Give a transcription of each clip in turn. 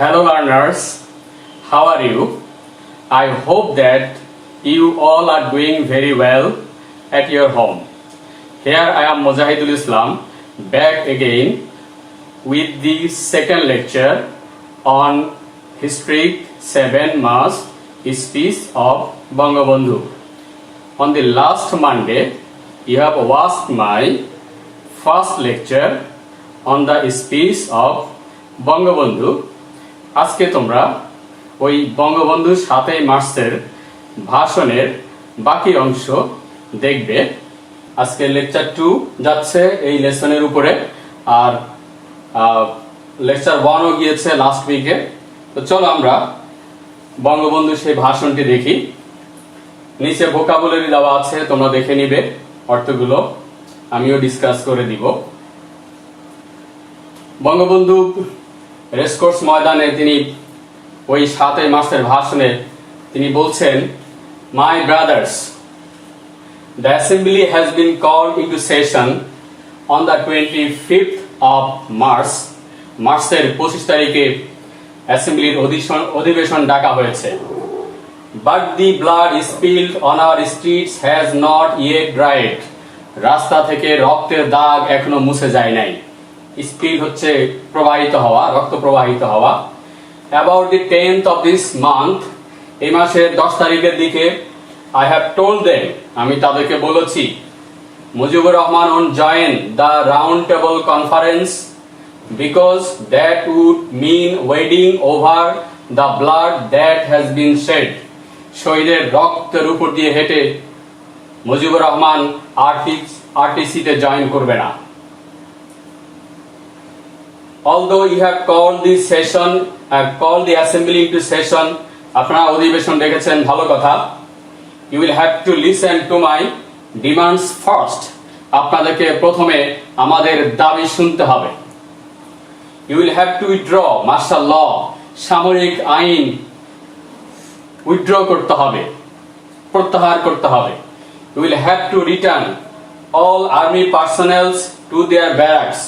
Hello learners, how are you? I hope that you all are doing very well at your home. Here I am Mojahidul Islam back again with the second lecture on History 7 Mass Speech of Bangabandhu. On the last Monday, you have watched my first lecture on the speech of Bangabandhu. আজকে তোমরা ওই বঙ্গবন্ধু 7 মার্চের ভাষণের বাকি অংশ দেখবে। আজকে lecture 2 যাচ্ছে এই লেসনের উপরে, আর লেকচার 1 ও গিয়েছে লাস্ট উইকে। তো চলো আমরা বঙ্গবন্ধু সেই ভাষণটি দেখি। নিচে ভোকাবুলারি দেওয়া আছে, তোমরা দেখে নিবে অর্থগুলো, আমিও ডিসকাস করে দিব। বঙ্গবন্ধু রেসকোর্স ময়দানে তিনি ওই 7 মার্চের ভাষণে তিনি বলছেন, my brothers, the assembly has been called into session on the 25th of March. মার্চের 25 তারিখে অ্যাসেম্বলির অধিবেশন ডাকা হয়েছে। But the blood spilled on our streets has not yet dried. রাস্তা থেকে রক্তের দাগ এখনো মুছে যায় নাই। স্পিল হচ্ছে প্রবাহিত হওয়া, রক্ত প্রবাহিত হওয়া। About the 10th of this month, এই মাসের 10 তারিখের দিকে, আই হ্যাভ টোল্ড দেম, আমি তাদেরকে বলেছি, Mujibur Rahman won't join the round table conference because that would mean wading over the blood that has been shed. শহীদের রক্তের উপর দিয়ে হেঁটে মুজিবুর রহমান আরটিসিতে জয়েন করবে না। Although you have called this session, called the assembly into session, আপনারা অধিবেশন ডেকেছেন, ভালো কথা। You will have to listen to my demands first. আপনাদেরকে প্রথমে আমাদের দাবি শুনতে হবে। You will have to withdraw martial law, সামরিক আইন withdraw করতে হবে, প্রত্যাহার করতে হবে। You will have to return all army personnel to their barracks.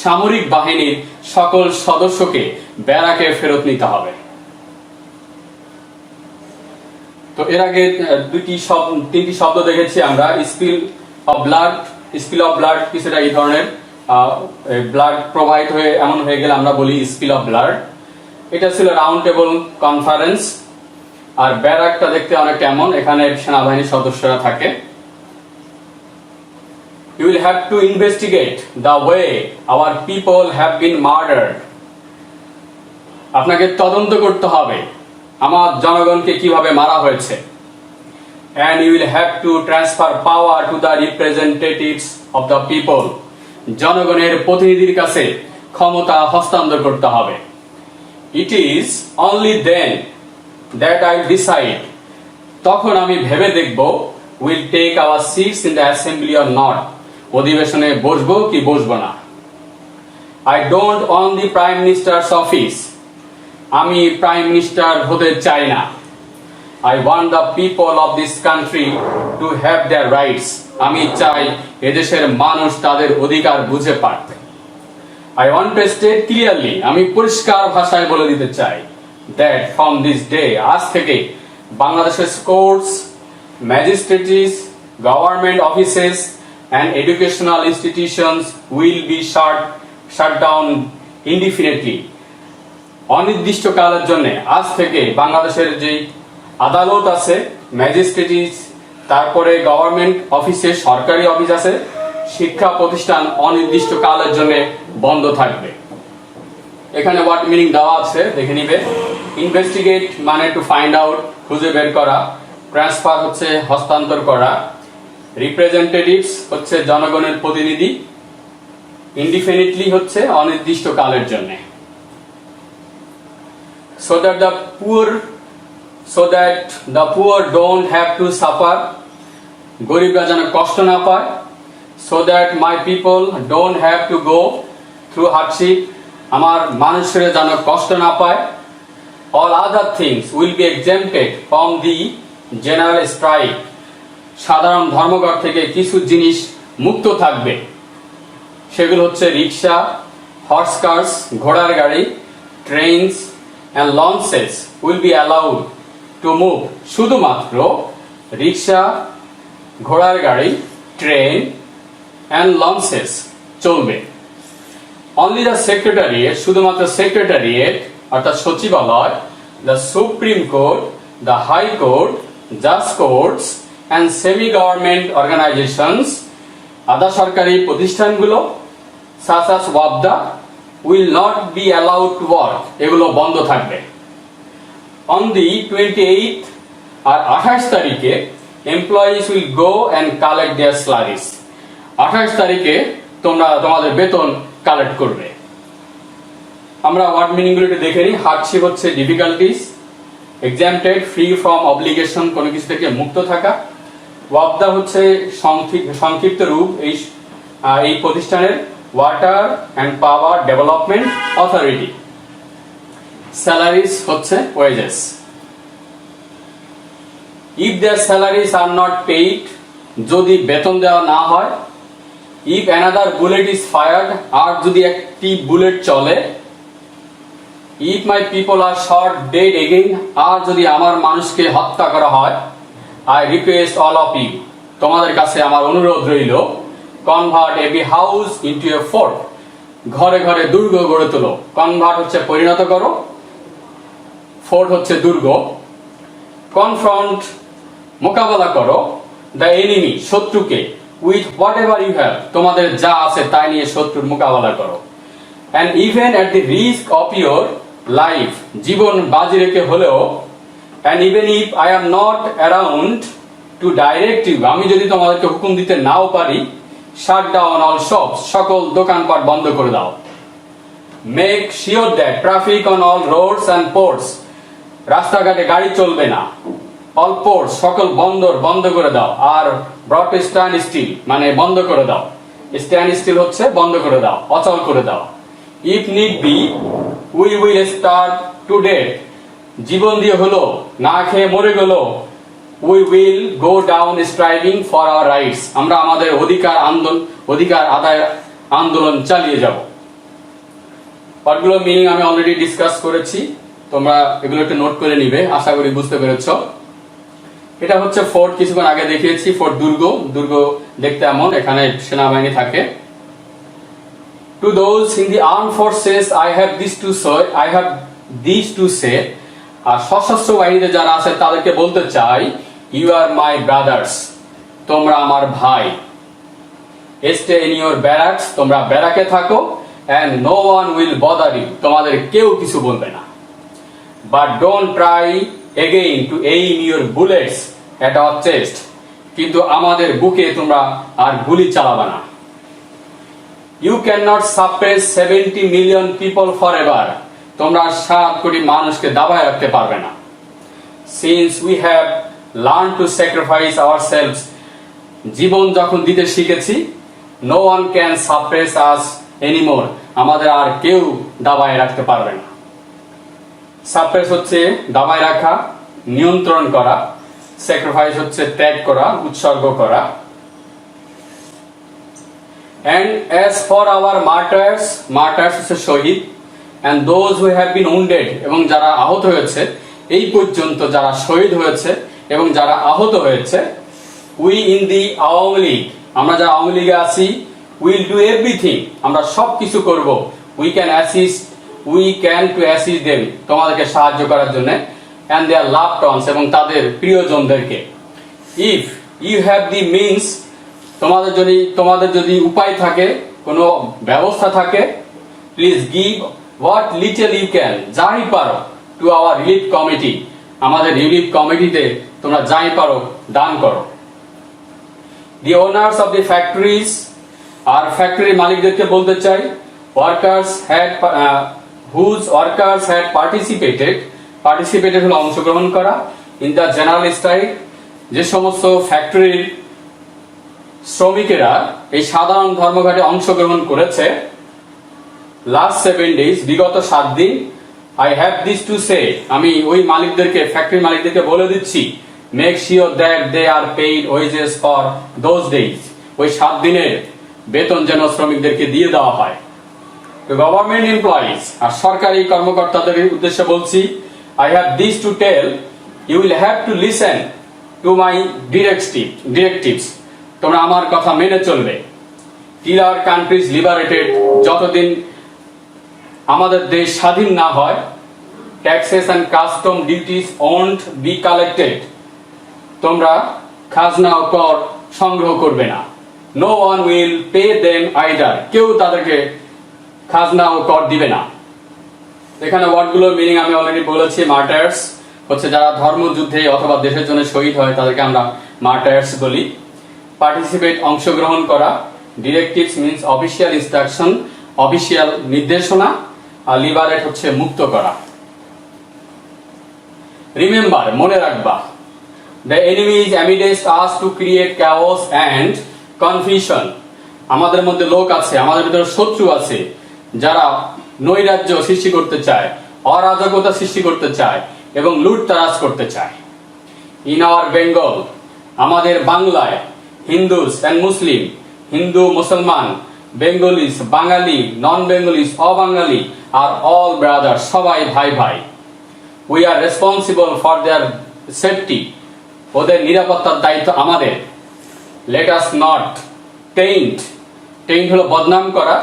সামরিক বাহিনীর সকল সদস্যকে ব্যারাকে ফেরত নিতে হবে। তো এর আগে তিনটি শব্দ দেখেছি আমরা, spill of blood. Spill of blood কিছুটা এই ধরনের, ব্লাড প্রবাহিত হয়ে এমন হয়ে গেলে আমরা বলি স্পিল অফ ব্লাড। এটা ছিল রাউন্ড টেবল কনফারেন্স। আর ব্যারাকটা দেখতে অনেকটা এমন, এখানে সেনাবাহিনীর সদস্যরা থাকে। You will have to investigate the way our people have been murdered. আপনাকে তদন্ত করতে হবে আমার জনগণকে কিভাবে মারা হয়েছে। And you will have to transfer power to the representatives of the people. জনগণের প্রতিনিধির কাছে ক্ষমতা হস্তান্তর করতে হবে। It is only then that I decide, তখন আমি ভেবে দেখব, will take our seats in the assembly or not. অধিবেশনে বসবো কি বসবো না। I don't want the prime minister's office. আমি প্রাইম মিনিস্টার হতে চাই না। I want the people of this country to have their rights. আমি চাই এদেশের মানুষ তাদের অধিকার বুঝে পাক। I want to state clearly, আমি পরিষ্কার ভাষায় বলে দিতে চাই, that from this day, আজ থেকে বাংলাদেশের courts, magistrates, government offices and educational institutions will be shut down indefinitely. অনির্দিষ্টকালের জন্য আজ থেকে বাংলাদেশের যে আদালত আছে, ম্যাজিস্ট্রেটিস, তারপরে গভর্নমেন্ট অফিসে, সরকারি অফিস আছে, শিক্ষা প্রতিষ্ঠান অনির্দিষ্টকালের জন্য বন্ধ থাকবে। এখানে হোয়াট মিনিং দেওয়া আছে দেখে নিবে। ইনভেস্টিগেট মানে টু ফাইন্ড আউট, খুঁজে বের করা। ট্রান্সফার হচ্ছে হস্তান্তর করা। রিপ্রেজেন্টেটিভস হচ্ছে জনগণের প্রতিনিধি। ইনডিফিনিটলি হচ্ছে অনির্দিষ্ট কালের জন্য। so that the poor don't have to suffer, গরিবরা যেন কষ্ট না পায়। so that my people don't have to go through hardship, আমার মানুষেরা যেন কষ্ট না পায়। all other things will be exempted from the general strike, সাধারণ ধর্মঘট থেকে কিছু জিনিস মুক্ত থাকবে। সেগুলো হচ্ছে রিক্সা, হর্স কার্স, ঘোড়ার গাড়ি, trains, and launches will be allowed to move শুধুমাত্র রিক্সা, ঘোড়ার গাড়ি, ট্রেন and launches চলবে। Only the secretariat, শুধুমাত্র সেক্রেটারিয়েট অর্থাৎ সচিবালয়, the Supreme Court, the High Court, Judge Courts and semi-government organizations, আধা সরকারি প্রতিষ্ঠানগুলো such as WAPDA will not be allowed to work, এগুলো বন্ধ থাকবে। On the 28th আর 28 তারিখে employees will go and collect their salaries, 28 তারিখে তোমরা তোমাদের বেতন কালেক্ট করবে। আমরা ওয়ার্ড মিনিং গুলো একটু দেখে নিই। হার্ডশিপ হচ্ছে difficulties, exempted, free from obligation, কোনো কিছু থেকে মুক্ত থাকা। ওয়াপদা হচ্ছে সংক্ষিপ্ত রূপ এই প্রতিষ্ঠানের, water and power development authority. Salaries হচ্ছে wages. If their salaries are not paid, যদি বেতন দেওয়া না হয়। If another bullet is fired, আর যদি একটি বুলেট চলে। If my people are shot dead again, আর যদি আমার মানুষকে হত্যা করা হয়। I request all of you, তোমাদের কাছে আমার অনুরোধ রইল, convert every house into a fort, ঘরে ঘরে দুর্গ গড়ে তোলো। কনভার্ট হচ্ছে পরিণত করো, ফোর্ট হচ্ছে দুর্গ। কনফ্রন্ট মোকাবেলা করো, দ্য এনিমি শত্রুকে, with whatever you have, তোমাদের যা আছে তাই নিয়ে শত্রুর মোকাবেলা করো। And even at the risk of your life, জীবন বাজি রেখে হলেও। And even if I am not around to direct you, আমি যদি তোমাদেরকে হুকুম দিতে নাও পারি। শাট ডাউন অল শপস, সকল দোকানপাট বন্ধ করে দাও। Make sure that traffic on all roads and ports, রাস্তাঘাটে গাড়ি চলবে না। অল পোর্টস, সকল বন্দর বন্ধ করে দাও। আর ব্রট স্ট্যান্ড স্টিল মানে বন্ধ করে দাও। স্ট্যান্ড স্টিল হচ্ছে বন্ধ করে দাও, অচল করে দাও। If need be we will starve to death, জীবন দিয়ে হলো, না খেয়ে মরে গেল। We will go down striving for our rights, আমরা আমাদের অধিকার আদায় আন্দোলন চালিয়ে যাব। ওয়ার্ডগুলো মিনিং আমি অলরেডি ডিসকাস করেছি, তোমরা এগুলো একটু নোট করে নিবে, আশা করি বুঝতে পেরেছো। এটা হচ্ছে ফোর্ট, কিছুক্ষণ আগে দেখিয়েছি। ফোর্ট দুর্গ, দুর্গ দেখতে এমন, এখানে সেনাবাহিনী থাকে। To those in the armed forces I have this to say, আর সশস্ত্র বাহিনীতে যারা আছে তাদেরকে বলতে চাই, ইউ আর মাই ব্রাদার্স, তোমরা আমার ভাই। স্টে ইন ইউর ব্যারাকস, তোমরা ব্যারাকে থাকো। And no one will bother you, তোমাদের কেউ কিছু বলবে না। But don't try again to aim your bullets at our chest, কিন্তু আমাদের বুকে তোমরা আর গুলি চালাবে না। You can not suppress 70 million people forever, তোমরা 7 কোটি মানুষকে দাবায় রাখতে পারবে না। Since we have learn to sacrifice ourselves, জীবন যখন দিতে শিখেছি। No one can suppress us anymore, আমাদের আর কেউ দাবায় রাখতে পারবে না। সাপ্রেস হচ্ছে দাবায় রাখা, নিয়ন্ত্রণ করা। স্যাক্রিফাইস হচ্ছে ত্যাগ করা, উৎসর্গ করা। And as for our martyrs, martyrs হচ্ছে শহীদ। And those who have been wounded, এবং যারা আহত হয়েছে, এই পর্যন্ত যারা শহীদ হয়েছে এবং যারা আহত হয়েছে। We in the Awami League, আমরা যারা আওয়ামী লীগে আছি, will do everything, আমরা সব কিছু করব। We can to assist them, তোমাদেরকে সাহায্য করার জন্য। And their loved ones, এবং তাদের প্রিয়জনদেরকে। If you have the means, তোমাদের যদি উপায় থাকে, কোনো ব্যবস্থা থাকে, please give what little you can, যাই পারো, টু আওয়ার রিলিফ কমিটি, আমাদের রিলিফ কমিটিতে তোমরা যাই পারো দান করো। The owners of the factories, আর ফ্যাক্টরি মালিকদেরকে বলতে চাই, হুজ ওয়ার্কার্স হ্যাড পার্টিসিপেটেড হলো অংশগ্রহণ করা। ইন দ্য জেনারেল স্ট্রাইক, যে সমস্ত ফ্যাক্টরির শ্রমিকেরা এই সাধারণ ধর্মঘটে অংশগ্রহণ করেছে। লাস্ট 7 days, বিগত 7 দিন। I have this to say, আমি ওই মালিকদেরকে, ফ্যাক্টরি মালিকদেরকে বলে দিচ্ছি, make sure that they are paid wages for those days, ওই 7 দিনের বেতন যেন শ্রমিকদেরকে দিয়ে দেওয়া হয়। to government employees, আর সরকারি কর্মকর্তাদের উদ্দেশ্যে বলছি, I have this to tell, you will have to listen to my directives. তোমরা আমার কথা মেনে চলবে। Till our country is liberated, যতদিন আমাদের দেশ স্বাধীন না হয়, taxes and custom duties won't be collected. তোমরা খাজনা ও কর সংগ্রহ করবে না। No one will pay them either. কেউ তাদেরকে খাজনা ও কর দিবে না। এখানে ওয়ার্ডগুলোর মিনিং আমি অলরেডি বলেছি। মার্টার্স হচ্ছে যারা ধর্মযুদ্ধে অথবা দেশের জন্য শহীদ হয় তাদেরকে আমরা মার্টার্স বলি। পার্টিসিপেট অংশগ্রহণ করা, directives means official instruction, official নির্দেশনা, আর লিবারেট হচ্ছে মুক্ত করা। রিমেম্বার মনে রাখবা, the enemy is amidst us to create chaos and confusion. আমাদের মধ্যে লোক আছে, আমাদের ভিতরে শত্রু আছে যারা নৈরাজ্য সৃষ্টি করতে চায়, অরাজকতা সৃষ্টি করতে চায় এবং লুটতরাজ করতে চায়। In our Bengal, আমাদের বাংলায়, হিন্দুস and মুসলিম, হিন্দু মুসলমান, বেঙ্গলিস, বাঙালি, নন বেঙ্গলিস, অবাঙালি আর all brothers, সবাই ভাই ভাই। We are responsible for their safety. ওদের নিরাপত্তার দায়িত্ব আমাদের। Let us not taint হলো বদনাম করা,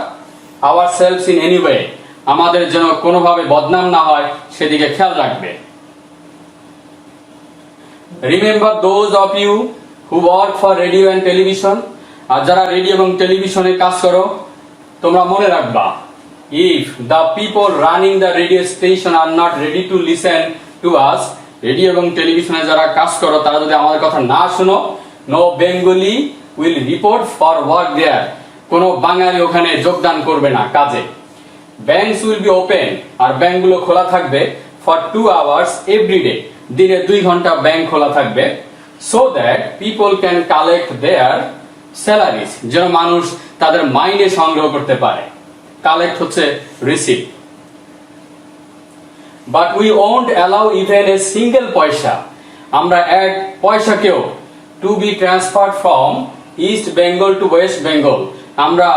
ourselves in any way, আমাদের যেন কোনোভাবে বদনাম না হয় সেদিকে খেয়াল রাখবে। Remember those of you who work for radio and television, আর যারা রেডিও এবং টেলিভিশনে কাজ করো, তোমরা মনে রাখবা, if the people running the radio station are not ready to listen to us, radio এবং টেলিভিশনে যারা কাজ করো তারা যদি আমাদের কথা না শোনো, no Bengali will report for work there. কোনো বাঙালি ওখানে যোগদান করবে না কাজে। Banks will be open, আর ব্যাংকগুলো খোলা থাকবে for 2 hours every day. দিনে 2 ঘন্টা ব্যাংক খোলা থাকবে, so that people can collect their salaries, যেন মানুষ তাদের মাইনে সংগ্রহ করতে পারে। কালেক্ট হচ্ছে receive. But we won't allow even a single পয়সা, আমরা এক পয়সাকেও to be transferred from East Bengal to West Bengal, আমরা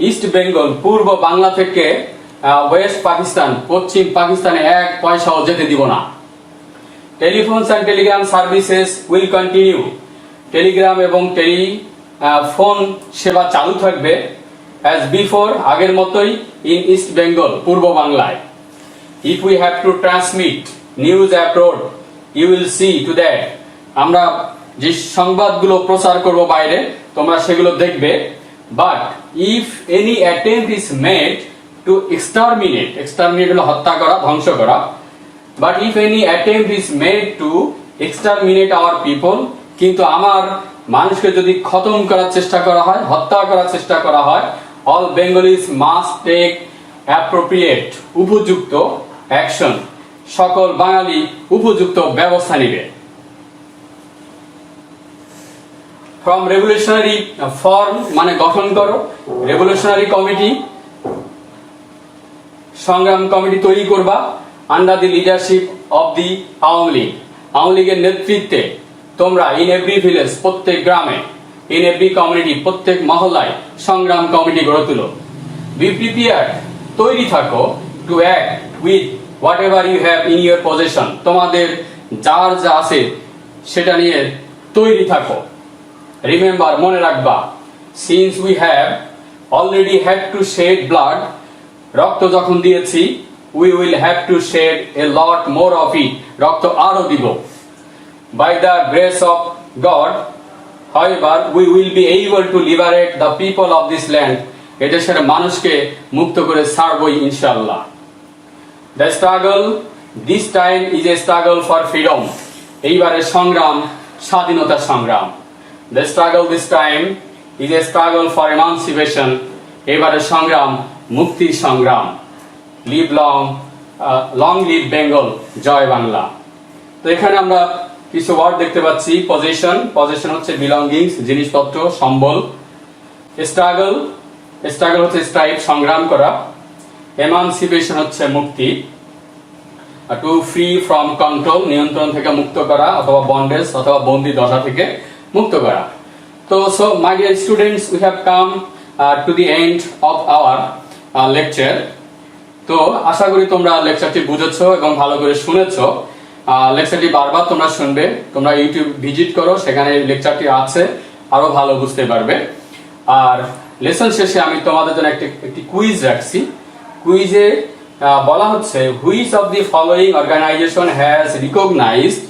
ইস্ট বেঙ্গল পূর্ব বাংলা থেকে ওয়েস্ট পাকিস্তান পশ্চিম পাকিস্তানে এক পয়সাও যেতে দিব না। Telephones and telegram services will continue, telegram এবং টেলিফোন সেবা চালু থাকবে as before, আগের মতোই in East Bengal, পূর্ব বাংলায়। If we have to transmit news abroad, you will see to that, আমরা যে সংবাদগুলো প্রচার করব বাইরে তোমরা সেগুলো দেখবে। But if any attempt is made to exterminate হলো হত্যা করা, ধ্বংস করা, but if any attempt is made to exterminate our people, কিন্তু আমার মানুষকে যদি খতম করার চেষ্টা করা হয়, হত্যা করার চেষ্টা করা হয়, all Bengalis must take appropriate, উপযুক্ত action, সকল বাঙালি উপযুক্ত ব্যবস্থা নেবে। From revolutionary form মানে গঠন করো, revolutionary committee, সংগ্রাম কমিটি তৈরি করবা under the leadership of the Awami League. Awami লীগের নেতৃত্বে তোমরা in every village, প্রত্যেক গ্রামে, in every community, প্রত্যেক মহল্লায় সংগ্রাম কমিটি গড়ে তুলো। Be prepared, তৈরি থাকো to act with whatever you have in your possession, তোমাদের যার যা আছে সেটা নিয়ে তৈরি থাকো। Remember, মনে রাখবা, since we have already had to shed blood, রক্ত যখন দিয়েছি, we will have to shed a lot more of it, রক্ত আরো দিব। By the grace of God, however, we will be able to liberate the people of this land, এদেশের মানুষকে মুক্ত করে ছাড়বই ইনশাআল্লাহ। The struggle this time is a struggle for freedom, এইবারের সংগ্রাম স্বাধীনতার সংগ্রাম। The struggle this time is a struggle for emancipation, এবারের সংগ্রাম মুক্তির সংগ্রাম। Live long live Bengal, জয় বাংলা। তো এখানে আমরা কিছু ওয়ার্ড দেখতে পাচ্ছি। পজেশন হচ্ছে বিলঙ্গিংস, জিনিসপত্র, সম্বল। স্ট্রাগল হচ্ছে স্ট্রাইভ, সংগ্রাম করা। এমানসিপেশন হচ্ছে মুক্তি। টু ফ্রি ফ্রম কন্ট্রোল, নিয়ন্ত্রণ থেকে মুক্ত করা অথবা বন্ডেজ অথবা বন্দি দশা থেকে মুক্ত করা। তো so my dear students, we have come to the end of our lecture. তো আশা করি তোমরা লেকচারটি বুঝেছো এবং ভালো করে শুনেছো। লেকচারটি বারবার তোমরা শুনবে, তোমরা ইউটিউব ভিজিট করো, সেখানে লেকচারটি আছে, আরো ভালো বুঝতে পারবে। আর লেসন শেষে আমি তোমাদের জন্য একটি কুইজ রাখছি। কুইজে বলা হচ্ছে, which of the following organisation has recognised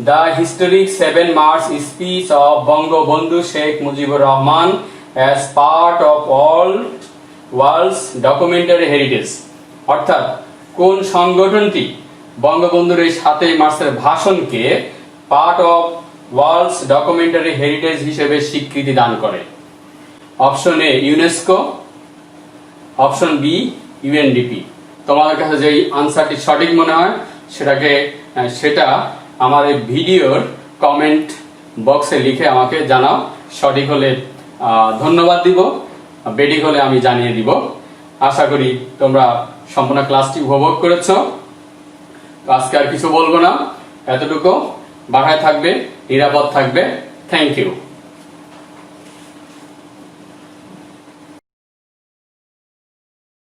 the historic 7 March speech of Bangabandhu Sheikh Mujibur Rahman as part of all world's documentary heritage. অর্থাৎ কোন সংগঠনটি বঙ্গবন্ধুর এই 7 মার্চের ভাষণকে part of world's documentary heritage হিসেবে স্বীকৃতি দান করে? Option A UNESCO, option B UNDP. তোমাদের কাছে যেই আনসারটি সঠিক মনে হয় সেটা আমার এই ভিডিওর কমেন্ট বক্সে লিখে আমাকে জানাও। সঠিক হলে ধন্যবাদ দিব, বেঠিক হলে আমি জানিয়ে দিব। আশা করি তোমরা সম্পূর্ণ ক্লাসটি উপভোগ করেছো। আজকে আর কিছু বলবো না, এতটুকু। বাসায় থাকবে, নিরাপদ থাকবে। Thank you.